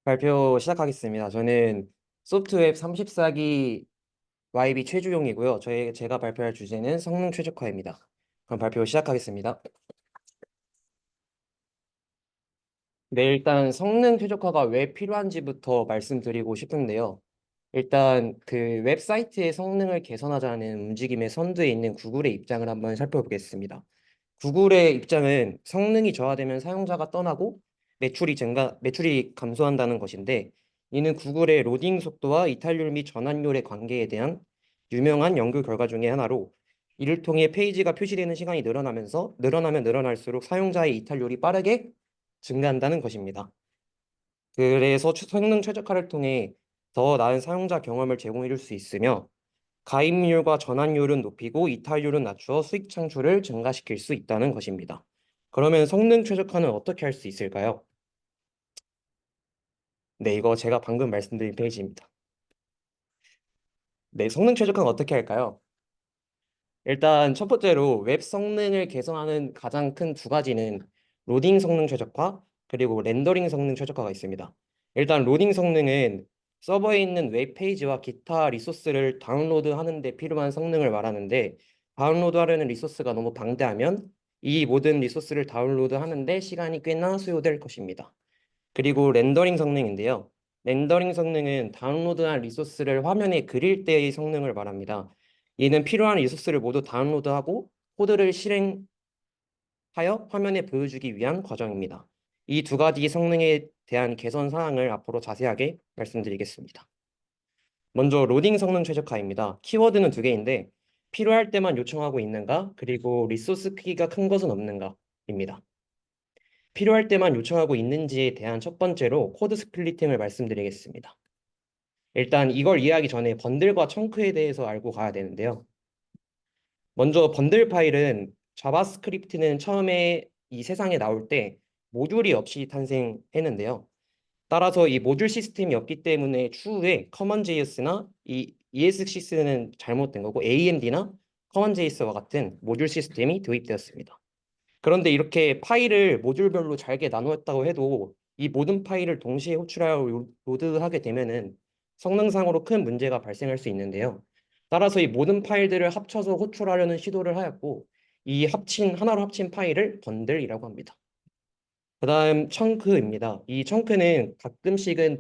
발표 시작하겠습니다. 저는 소프트웹 34기 YB 최주용이고요. 제가 발표할 주제는 성능 최적화입니다. 그럼 발표 시작하겠습니다. 네, 일단 성능 최적화가 왜 필요한지부터 말씀드리고 싶은데요. 일단 그 웹사이트의 성능을 개선하자는 움직임의 선두에 있는 구글의 입장을 한번 살펴보겠습니다. 구글의 입장은 성능이 저하되면 사용자가 떠나고 매출이 감소한다는 것인데, 이는 구글의 로딩 속도와 이탈률 및 전환율의 관계에 대한 유명한 연구 결과 중에 하나로, 이를 통해 페이지가 표시되는 시간이 늘어나면 늘어날수록 사용자의 이탈률이 빠르게 증가한다는 것입니다. 그래서 성능 최적화를 통해 더 나은 사용자 경험을 제공해 줄 수 있으며, 가입률과 전환율은 높이고 이탈률은 낮추어 수익 창출을 증가시킬 수 있다는 것입니다. 그러면 성능 최적화는 어떻게 할 수 있을까요? 네, 이거 제가 방금 말씀드린 페이지입니다. 네, 성능 최적화는 어떻게 할까요? 일단 첫 번째로 웹 성능을 개선하는 가장 큰 두 가지는 로딩 성능 최적화 그리고 렌더링 성능 최적화가 있습니다. 일단 로딩 성능은 서버에 있는 웹 페이지와 기타 리소스를 다운로드하는 데 필요한 성능을 말하는데, 다운로드하려는 리소스가 너무 방대하면 이 모든 리소스를 다운로드하는데 시간이 꽤나 소요될 것입니다. 그리고 렌더링 성능인데요. 렌더링 성능은 다운로드한 리소스를 화면에 그릴 때의 성능을 말합니다. 이는 필요한 리소스를 모두 다운로드하고 코드를 실행하여 화면에 보여주기 위한 과정입니다. 이 두 가지 성능에 대한 개선 사항을 앞으로 자세하게 말씀드리겠습니다. 먼저 로딩 성능 최적화입니다. 키워드는 두 개인데, 필요할 때만 요청하고 있는가, 그리고 리소스 크기가 큰 것은 없는가입니다. 필요할 때만 요청하고 있는지에 대한 첫 번째로 코드 스플리팅을 말씀드리겠습니다. 일단 이걸 이해하기 전에 번들과 청크에 대해서 알고 가야 되는데요. 먼저 번들 파일은, 자바스크립트는 처음에 이 세상에 나올 때 모듈이 없이 탄생했는데요. 따라서 이 모듈 시스템이 없기 때문에 추후에 커먼JS나 이 ES6는 잘못된 거고 AMD나 커먼JS와 같은 모듈 시스템이 도입되었습니다. 그런데 이렇게 파일을 모듈별로 잘게 나누었다고 해도 이 모든 파일을 동시에 호출하여 로드하게 되면은 성능상으로 큰 문제가 발생할 수 있는데요. 따라서 이 모든 파일들을 합쳐서 호출하려는 시도를 하였고, 이 하나로 합친 파일을 번들이라고 합니다. 그다음 청크입니다. 이 청크는 가끔씩은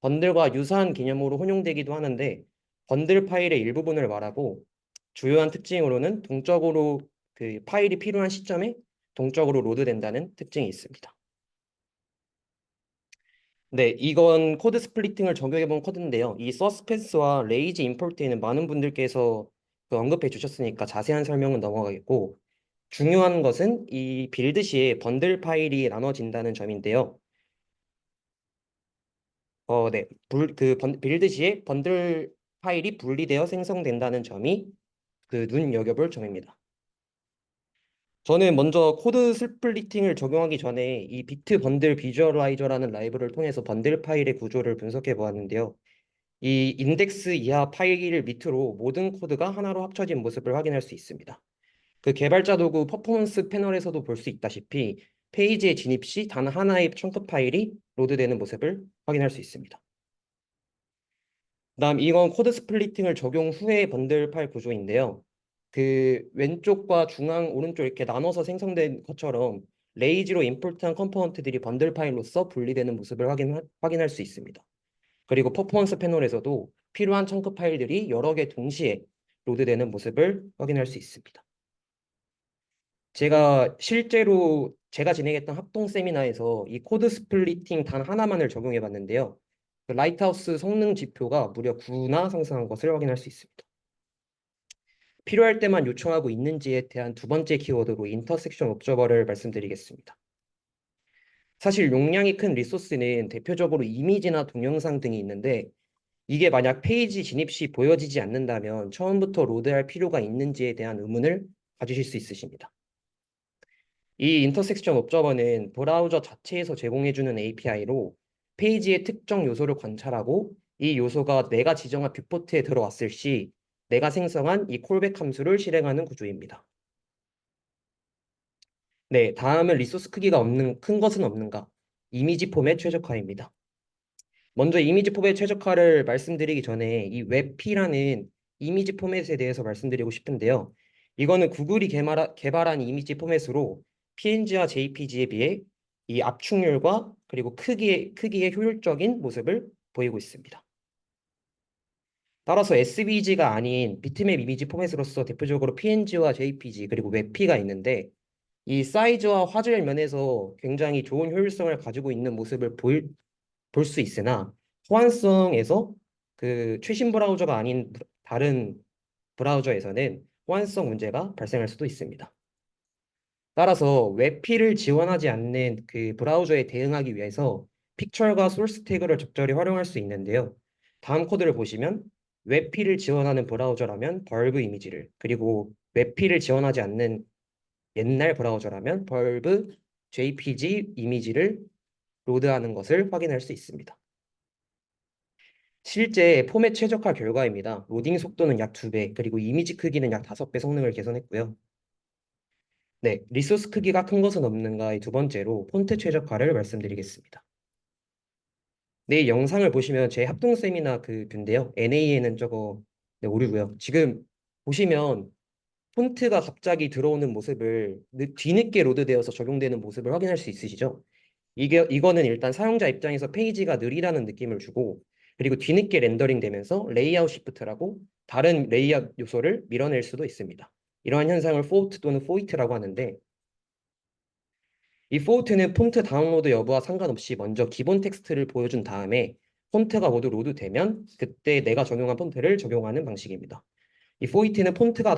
번들과 유사한 개념으로 혼용되기도 하는데, 번들 파일의 일부분을 말하고, 주요한 특징으로는 동적으로 그 파일이 필요한 시점에 동적으로 로드된다는 특징이 있습니다. 네, 이건 코드 스플리팅을 적용해 본 코드인데요. 이 서스펜스와 레이지 임포트에는 많은 분들께서 언급해 주셨으니까 자세한 설명은 넘어가겠고, 중요한 것은 이 빌드 시에 번들 파일이 나눠진다는 점인데요. 네. 빌드 시에 번들 파일이 분리되어 생성된다는 점이 그 눈여겨볼 점입니다. 저는 먼저 코드 스플리팅을 적용하기 전에 이 비트 번들 비주얼라이저라는 라이브러리를 통해서 번들 파일의 구조를 분석해 보았는데요. 이 인덱스 이하 파일을 밑으로 모든 코드가 하나로 합쳐진 모습을 확인할 수 있습니다. 그 개발자 도구 퍼포먼스 패널에서도 볼 수 있다시피 페이지에 진입 시 단 하나의 청크 파일이 로드되는 모습을 확인할 수 있습니다. 그다음 이건 코드 스플리팅을 적용 후의 번들 파일 구조인데요. 그 왼쪽과 중앙, 오른쪽 이렇게 나눠서 생성된 것처럼 레이지로 임포트한 컴포넌트들이 번들 파일로서 분리되는 모습을 확인할 수 있습니다. 그리고 퍼포먼스 패널에서도 필요한 청크 파일들이 여러 개 동시에 로드되는 모습을 확인할 수 있습니다. 실제로 제가 진행했던 합동 세미나에서 이 코드 스플리팅 단 하나만을 적용해 봤는데요. 그 라이트하우스 성능 지표가 무려 9나 상승한 것을 확인할 수 있습니다. 필요할 때만 요청하고 있는지에 대한 두 번째 키워드로 인터섹션 옵저버를 말씀드리겠습니다. 사실 용량이 큰 리소스는 대표적으로 이미지나 동영상 등이 있는데, 이게 만약 페이지 진입 시 보여지지 않는다면 처음부터 로드할 필요가 있는지에 대한 의문을 가지실 수 있으십니다. 이 인터섹션 옵저버는 브라우저 자체에서 제공해주는 API로 페이지의 특정 요소를 관찰하고, 이 요소가 내가 지정한 뷰포트에 들어왔을 시 내가 생성한 이 콜백 함수를 실행하는 구조입니다. 네, 다음은 리소스 크기가 큰 것은 없는가? 이미지 포맷 최적화입니다. 먼저 이미지 포맷 최적화를 말씀드리기 전에 이 웹P라는 이미지 포맷에 대해서 말씀드리고 싶은데요. 이거는 구글이 개발한 이미지 포맷으로 PNG와 JPG에 비해 이 압축률과 그리고 크기의 효율적인 모습을 보이고 있습니다. 따라서 SVG가 아닌 비트맵 이미지 포맷으로서 대표적으로 PNG와 JPG 그리고 웹P가 있는데 이 사이즈와 화질 면에서 굉장히 좋은 효율성을 가지고 있는 모습을 볼 수 있으나 호환성에서 그 최신 브라우저가 아닌 다른 브라우저에서는 호환성 문제가 발생할 수도 있습니다. 따라서 웹P를 지원하지 않는 그 브라우저에 대응하기 위해서 픽처과 소스 태그를 적절히 활용할 수 있는데요. 다음 코드를 보시면 웹P를 지원하는 브라우저라면 벌브 이미지를 그리고 웹P를 지원하지 않는 옛날 브라우저라면 벌브 JPG 이미지를 로드하는 것을 확인할 수 있습니다. 실제 포맷 최적화 결과입니다. 로딩 속도는 약 2배, 그리고 이미지 크기는 약 5배 성능을 개선했고요. 네, 리소스 크기가 큰 것은 없는가의 두 번째로 폰트 최적화를 말씀드리겠습니다. 네, 영상을 보시면 제 합동 세미나 뷰인데요. NA에는 저거 네, 오류고요. 지금 보시면 폰트가 갑자기 들어오는 모습을 뒤늦게 로드되어서 적용되는 모습을 확인할 수 있으시죠? 이거는 일단 사용자 입장에서 페이지가 느리다는 느낌을 주고 그리고 뒤늦게 렌더링 되면서 레이아웃 시프트라고 다른 레이아웃 요소를 밀어낼 수도 있습니다. 이러한 현상을 포트 또는 포이트라고 하는데 이 포트는 폰트 다운로드 여부와 상관없이 먼저 기본 텍스트를 보여준 다음에 폰트가 모두 로드되면 그때 내가 적용한 폰트를 적용하는 방식입니다. 이 포이트는 폰트가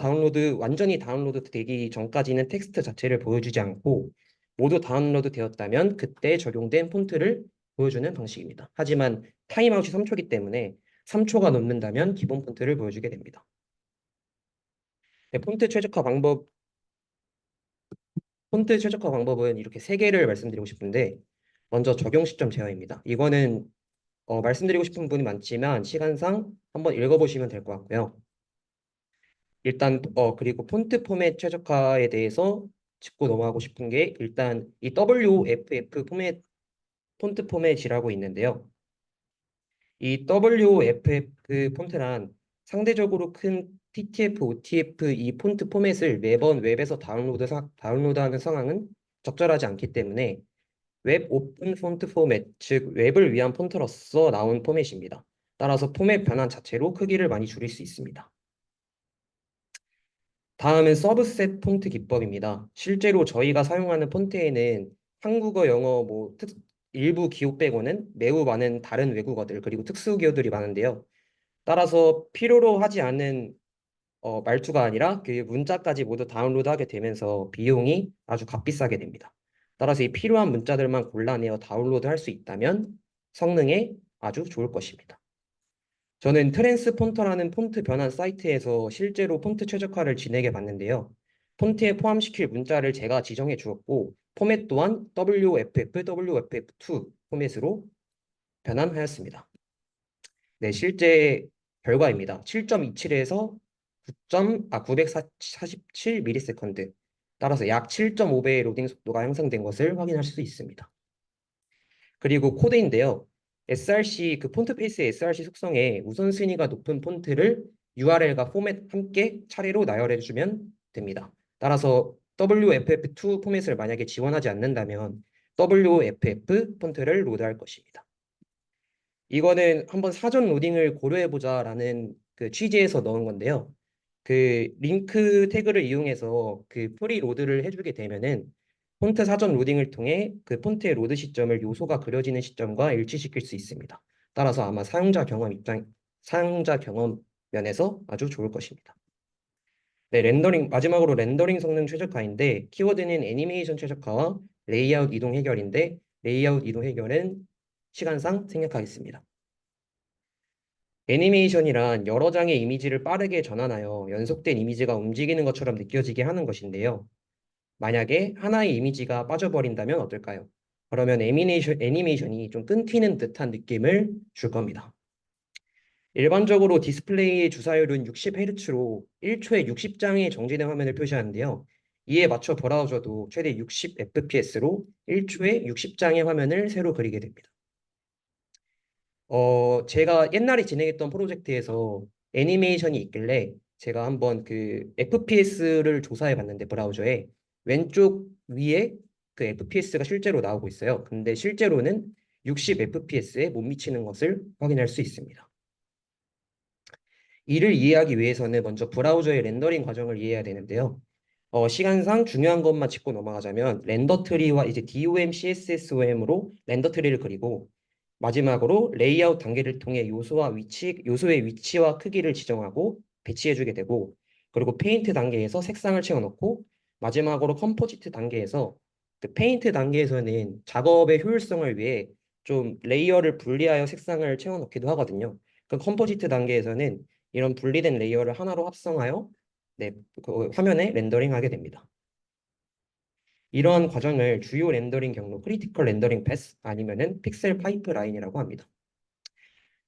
완전히 다운로드 되기 전까지는 텍스트 자체를 보여주지 않고 모두 다운로드 되었다면 그때 적용된 폰트를 보여주는 방식입니다. 하지만 타임아웃이 3초이기 때문에 3초가 넘는다면 기본 폰트를 보여주게 됩니다. 네, 폰트 최적화 방법은 이렇게 세 개를 말씀드리고 싶은데 먼저 적용 시점 제어입니다. 이거는 말씀드리고 싶은 분이 많지만 시간상 한번 읽어보시면 될 것 같고요. 일단 그리고 폰트 포맷 최적화에 대해서 짚고 넘어가고 싶은 게 일단 이 WFF 폰트 포맷이라고 있는데요. 이 WFF 폰트란 상대적으로 큰 TTF, OTF 이 폰트 포맷을 매번 웹에서 다운로드하는 상황은 적절하지 않기 때문에 웹 오픈 폰트 포맷, 즉 웹을 위한 폰트로서 나온 포맷입니다. 따라서 포맷 변환 자체로 크기를 많이 줄일 수 있습니다. 다음은 서브셋 폰트 기법입니다. 실제로 저희가 사용하는 폰트에는 한국어, 영어, 일부 기호 빼고는 매우 많은 다른 외국어들 그리고 특수 기호들이 많은데요. 따라서 필요로 하지 않은 말투가 아니라 그 문자까지 모두 다운로드하게 되면서 비용이 아주 값비싸게 됩니다. 따라서 이 필요한 문자들만 골라내어 다운로드할 수 있다면 성능에 아주 좋을 것입니다. 저는 트랜스폰터라는 폰트 변환 사이트에서 실제로 폰트 최적화를 진행해 봤는데요. 폰트에 포함시킬 문자를 제가 지정해 주었고 포맷 또한 WFF, WFF2 포맷으로 변환하였습니다. 네, 실제 결과입니다. 7.27에서 947ms, 따라서 약 7.5배의 로딩 속도가 향상된 것을 확인할 수 있습니다. 그리고 코드인데요. SRC 폰트 페이스의 SRC 속성에 우선순위가 높은 폰트를 URL과 포맷 함께 차례로 나열해 주면 됩니다. 따라서 WFF2 포맷을 만약에 지원하지 않는다면 WFF 폰트를 로드할 것입니다. 이거는 한번 사전 로딩을 고려해보자라는 그 취지에서 넣은 건데요. 그 링크 태그를 이용해서 그 프리 로드를 해주게 되면은 폰트 사전 로딩을 통해 그 폰트의 로드 시점을 요소가 그려지는 시점과 일치시킬 수 있습니다. 따라서 아마 사용자 경험 면에서 아주 좋을 것입니다. 네, 마지막으로 렌더링 성능 최적화인데 키워드는 애니메이션 최적화와 레이아웃 이동 해결인데 레이아웃 이동 해결은 시간상 생략하겠습니다. 애니메이션이란 여러 장의 이미지를 빠르게 전환하여 연속된 이미지가 움직이는 것처럼 느껴지게 하는 것인데요. 만약에 하나의 이미지가 빠져버린다면 어떨까요? 그러면 애니메이션이 좀 끊기는 듯한 느낌을 줄 겁니다. 일반적으로 디스플레이의 주사율은 60Hz로 1초에 60장의 정지된 화면을 표시하는데요. 이에 맞춰 브라우저도 최대 60fps로 1초에 60장의 화면을 새로 그리게 됩니다. 제가 옛날에 진행했던 프로젝트에서 애니메이션이 있길래 제가 한번 그 FPS를 조사해 봤는데 브라우저에 왼쪽 위에 그 FPS가 실제로 나오고 있어요. 근데 실제로는 60fps에 못 미치는 것을 확인할 수 있습니다. 이를 이해하기 위해서는 먼저 브라우저의 렌더링 과정을 이해해야 되는데요. 시간상 중요한 것만 짚고 넘어가자면 렌더 트리와 이제 DOM, CSSOM으로 렌더 트리를 그리고 마지막으로 레이아웃 단계를 통해 요소의 위치와 크기를 지정하고 배치해주게 되고 그리고 페인트 단계에서 색상을 채워넣고 마지막으로 컴포지트 단계에서 그 페인트 단계에서는 작업의 효율성을 위해 좀 레이어를 분리하여 색상을 채워넣기도 하거든요. 그 컴포지트 단계에서는 이런 분리된 레이어를 하나로 합성하여 네, 그 화면에 렌더링하게 됩니다. 이러한 과정을 주요 렌더링 경로, 크리티컬 렌더링 패스 아니면은 픽셀 파이프라인이라고 합니다.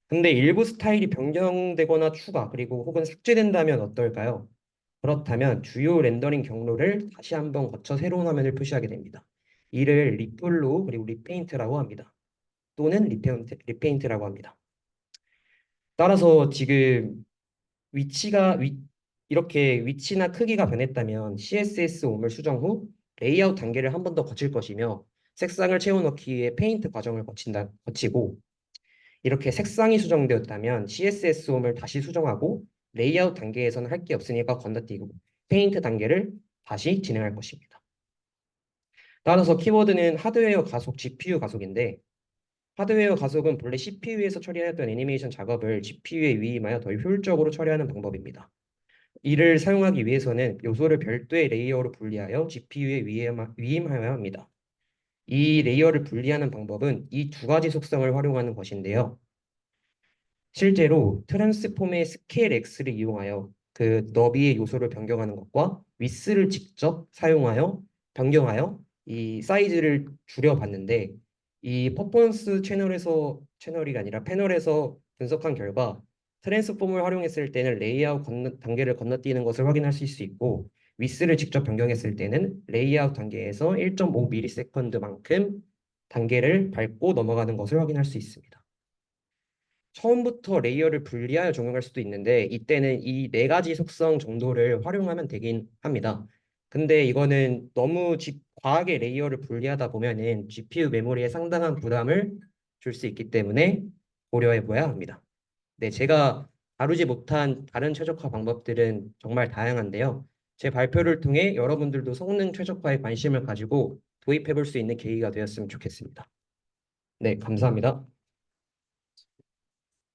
근데 일부 스타일이 변경되거나 추가 그리고 혹은 삭제된다면 어떨까요? 그렇다면 주요 렌더링 경로를 다시 한번 거쳐 새로운 화면을 표시하게 됩니다. 이를 리플로 그리고 리페인트라고 합니다. 또는 리페인트라고 합니다. 따라서 지금 이렇게 위치나 크기가 변했다면 CSS 옴을 수정 후 레이아웃 단계를 한 번 더 거칠 것이며 색상을 채워넣기 위해 페인트 과정을 거치고 이렇게 색상이 수정되었다면 CSS 옴을 다시 수정하고 레이아웃 단계에서는 할 게 없으니까 건너뛰고 페인트 단계를 다시 진행할 것입니다. 따라서 키워드는 하드웨어 가속, GPU 가속인데 하드웨어 가속은 본래 CPU에서 처리하였던 애니메이션 작업을 GPU에 위임하여 더 효율적으로 처리하는 방법입니다. 이를 사용하기 위해서는 요소를 별도의 레이어로 분리하여 GPU에 위임하여야 합니다. 이 레이어를 분리하는 방법은 이 두 가지 속성을 활용하는 것인데요. 실제로 트랜스폼의 스케일 X를 이용하여 그 너비의 요소를 변경하는 것과 위스를 직접 사용하여 변경하여 이 사이즈를 줄여봤는데 이 퍼포먼스 채널이 아니라 패널에서 분석한 결과 트랜스폼을 활용했을 때는 단계를 건너뛰는 것을 확인할 수 있고 위스를 직접 변경했을 때는 레이아웃 단계에서 1.5ms만큼 단계를 밟고 넘어가는 것을 확인할 수 있습니다. 처음부터 레이어를 분리하여 적용할 수도 있는데 이때는 이 네 가지 속성 정도를 활용하면 되긴 합니다. 근데 이거는 너무 과하게 레이어를 분리하다 보면은 GPU 메모리에 상당한 부담을 줄 수 있기 때문에 고려해 봐야 합니다. 네, 제가 다루지 못한 다른 최적화 방법들은 정말 다양한데요. 제 발표를 통해 여러분들도 성능 최적화에 관심을 가지고 도입해 볼 수 있는 계기가 되었으면 좋겠습니다. 네, 감사합니다.